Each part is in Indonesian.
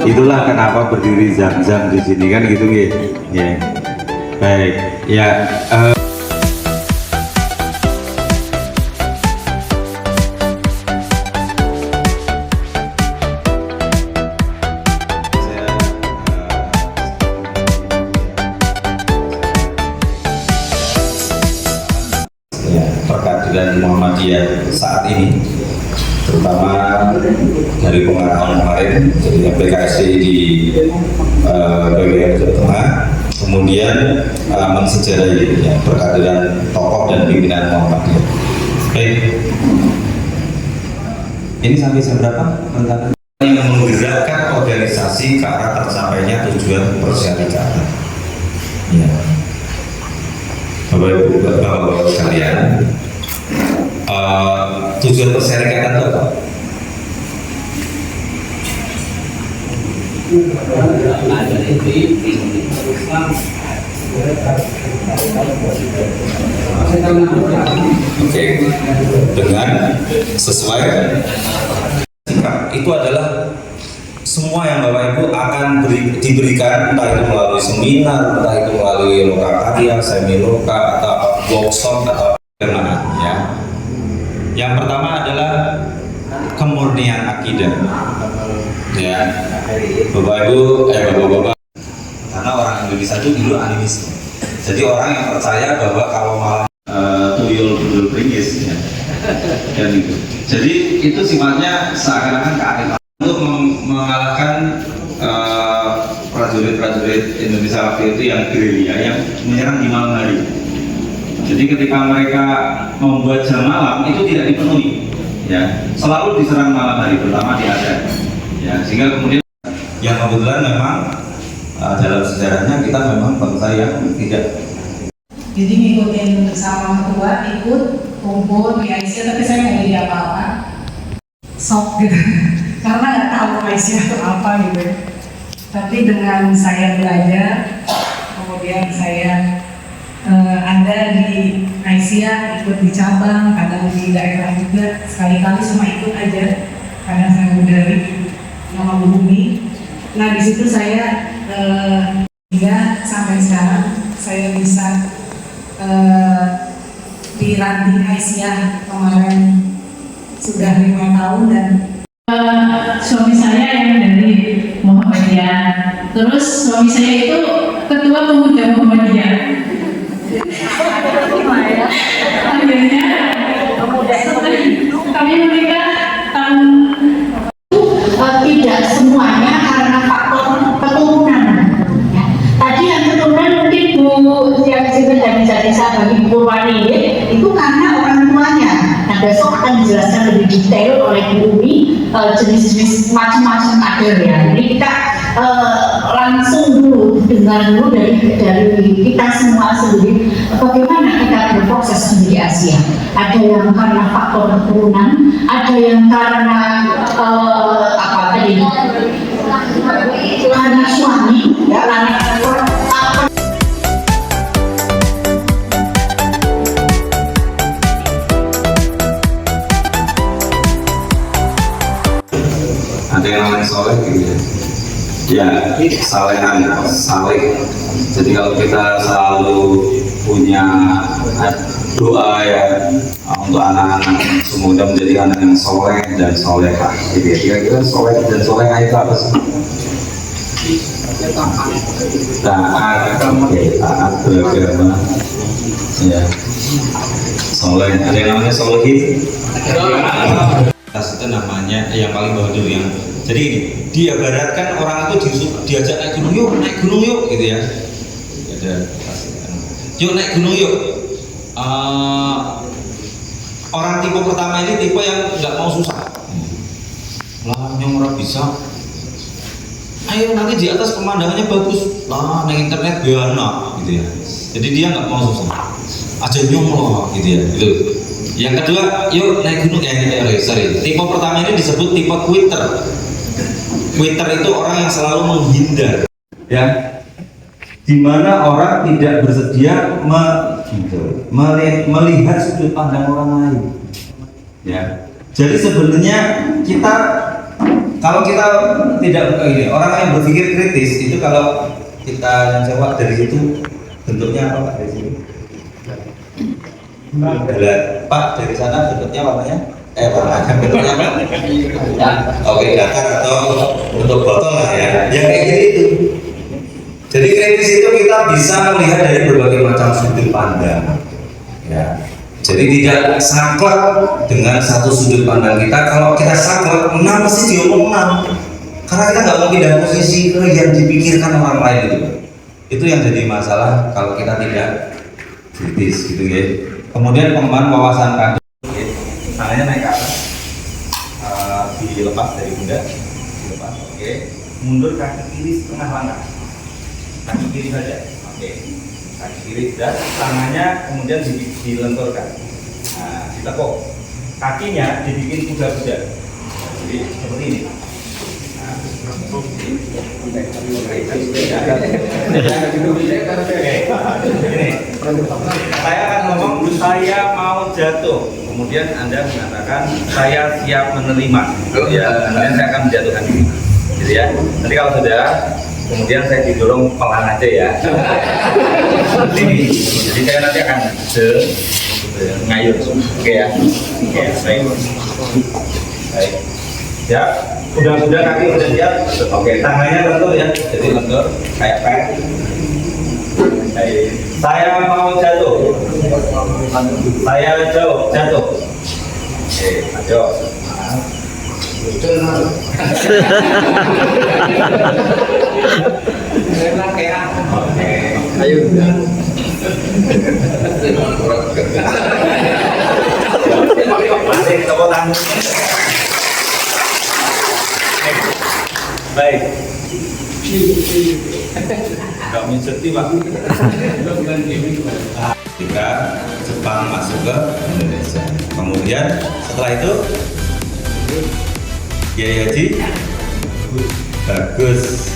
Itulah kenapa berdiri Zam-Zam di sini kan gitu gitu. Ya. Baik, ya. Perkaderan Muhammadiyah saat ini, terutama dari pengarahan kemarin, jadi PKSD di BWR Jawa Tengah, kemudian mensejarai ya, perkaderan tokoh dan pimpinan Muhammadiyah. Baik, ini sampai jam berapa rencana? Yang menggerakkan organisasi ke arah tercapainya tujuan persyarikatan. Ya. Bapak Ibu, Bapak-Bapak sekalian, tujuan persyarikatan itu apa? Oke, dengan sesuai itu adalah semua yang Bapak Ibu akan diberikan, entah itu melalui seminar, entah itu melalui loka karya, semi loka, atau workshop, atau bagaimana ya. Yang pertama adalah kemurnian akidah ya, Bapak Ibu, Bapak-Bapak, karena orang Indonesia itu dulu animisme, jadi orang yang percaya bahwa kalau malam tuyul dulu beringis ya. Dan itu, jadi itu sifatnya seakan-akan kearifan untuk mengalahkan prajurit-prajurit Indonesia waktu itu yang gerilya yang menyerang di malam hari. Jadi ketika mereka membuat jam malam itu tidak dipenuhi, ya selalu diserang malam hari, terutama di Aceh. Ya, sehingga kemudian yang kebetulan memang dalam sejarahnya kita memang bangsa yang tidak. Jadi ngikutin sama ketua, ikut kumpul di Aisyah, tapi saya nggak jadi apa-apa, sok gitu. Karena nggak tahu Aisyah itu apa gitu. Tapi dengan saya belajar, kemudian saya ada di Aisyah, ikut di cabang, kadang di daerah juga, sekali-kali cuma ikut aja karena saya dari nama bumi. Nah di situ saya hingga sampai sekarang saya bisa di ranting Aisyah kemarin sudah 5 tahun dan suami saya yang dari Muhammadiyah, terus suami saya itu ketua pemuda Muhammadiyah. Akhirnya kami menikah tidak semuanya karena faktor keturunan. Tadi yang keturunan mungkin Bu yang jadi sahabat Ibu Purwani itu karena orang tuanya. Nah besok akan dijelaskan lebih detail oleh Bu Umi jenis-jenis macam-macam kader ya. Jadi kita langsung dulu dengar dulu dari kita semua sendiri bagaimana kita berproses menjadi Asia. Ada yang karena faktor keturunan, ada yang karena apa tadi? Karena suami, ya karena ada yang namanya soleh gitu ya, salehan, saleh. Jadi kalau kita selalu punya doa ya untuk anak-anak semoga menjadi anak yang soleh dan solehah gitu ya. Kira-kira soleh dan solehah itu apa sih? Taat beragama ya, soleh. Ada yang namanya solehin. Itu namanya yang paling bawah dulu yang. Jadi ini dia baratkan orang itu diajak naik gunung yuk gitu ya. Ada yuk naik gunung yuk. Orang tipe pertama ini tipe yang nggak mau susah. Lah yang ora bisa. Ayo nanti di atas pemandangannya bagus. Lah naik internet biana gitu ya. Jadi dia nggak mau susah. Aja nyong loh gitu ya. Gitu. Yang kedua, yuk naik gunung tipe pertama ini disebut tipe quitter. Quitter itu orang yang selalu menghindar, ya, dimana orang tidak bersedia melihat sudut pandang orang lain, ya. Jadi sebenarnya kita Kalau kita tidak ini, orang yang berpikir kritis itu kalau kita coba dari situ bentuknya apa Pak dari sini? Pak dari sana bentuknya warnanya? Warnanya bentuknya apa? Oke, datar atau untuk botol lah ya. Yang kayak gitu. Jadi kritis itu kita bisa melihat dari berbagai macam sudut pandang. Ya. Jadi tidak saklek dengan satu sudut pandang kita. Kalau kita saklek, 6 pasti diomong 6. Karena kita nggak mau pindah posisi yang dipikirkan orang lain itu. Itu yang jadi masalah kalau kita tidak kritis gitu ya. Kemudian pengembangan wawasan kaki. Tangannya naik ke atas, dilepas dari bunda, dilepas. Oke. Mundur kaki kiri setengah langkah. Kaki kiri saja. Oke. Kaki kiri dan tangannya kemudian dilenturkan. Nah, ditekuk. Kakinya dibikin kuda-kuda. Jadi seperti ini. Nah, ini. Saya akan ngomong, saya mau jatuh. Kemudian Anda mengatakan saya siap menerima. Ya, kemudian saya akan menjatuhkan diri. Gitu ya. Nanti kalau sudah, kemudian saya didorong pelan aja ya. Ini. Jadi saya nanti akan ngayun. Oke ya. Oke, baik. Baik. Ya, udah kaki udah siap. Oke, tangannya lentur ya. Jadi lentur kayak pek. Baik. Saya mau jatuh. Saya jatuh. Oke, ayo. Oke. Ayo. Masih tepuk tangan. Baik. Gak mengerti Pak. Ketika Jepang masuk ke Indonesia, kemudian setelah itu Kiai Haji Bagus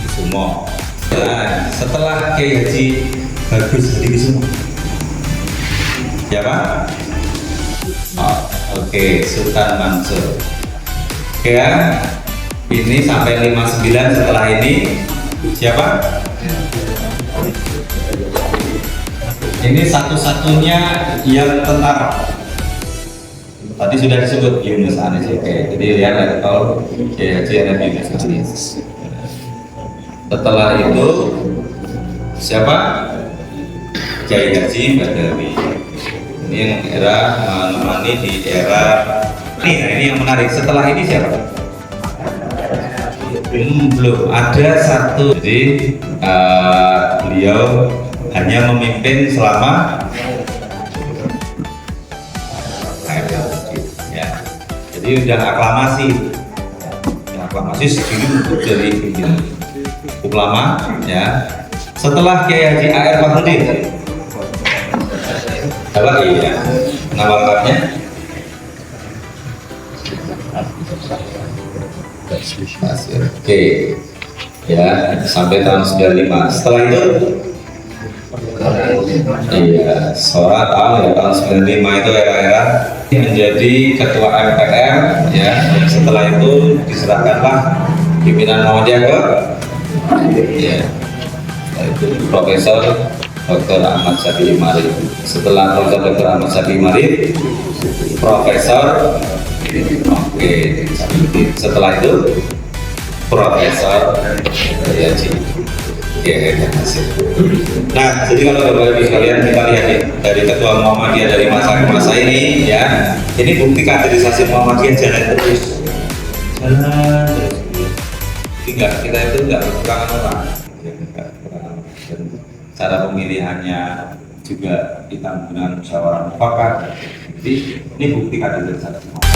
Kusumo. Nah, setelah Kiai Haji Bagus Kusumo, siapa? Oke, Sultan Mansur. Oke ya, ini sampai 59. Setelah ini siapa? Ini satu-satunya yang tentara. Tadi sudah disebut Yunus Anis. Oke, jadi lihat level Kiai Haji Yunus Anis. Setelah itu siapa? Kiai Haji Badawi. Ini yang era menemani di era ini. Nah, ini yang menarik. Setelah ini siapa? Belum ada satu. Jadi beliau hanya memimpin selama ya. Jadi udah aklamasi. Aklamasi segini untuk jadi pimpinan. Cukup lama ya. Setelah Kiai Haji A.R. Wahyudin. Apa iya? Nama lengkapnya? Oke. Ya, sampai tahun 95. Setelah itu iya, Sora tahu ya, tahun 95 itu era-era menjadi ketua MPR ya. Setelah itu diserahkanlah pimpinan Muhammadiyah ke ya, itu Profesor Dr. Ahmad Syafi'i Ma'arif. Setelah Profesor Dr. Ahmad Syafi'i Ma'arif, Profesor setelah itu Profesor Haji Hasim. Nah, jadi kalau Bapak Ibu sekalian kita lihat ya, dari Ketua Muhammadiyah dari masa ke masa ini ya, ini bukti kaderisasi Muhammadiyah jalan terus. Jadi kita itu enggak kekurangan orang. Dan cara pemilihannya juga kita menggunakan musyawarah mufakat. Jadi ini bukti kaderisasi.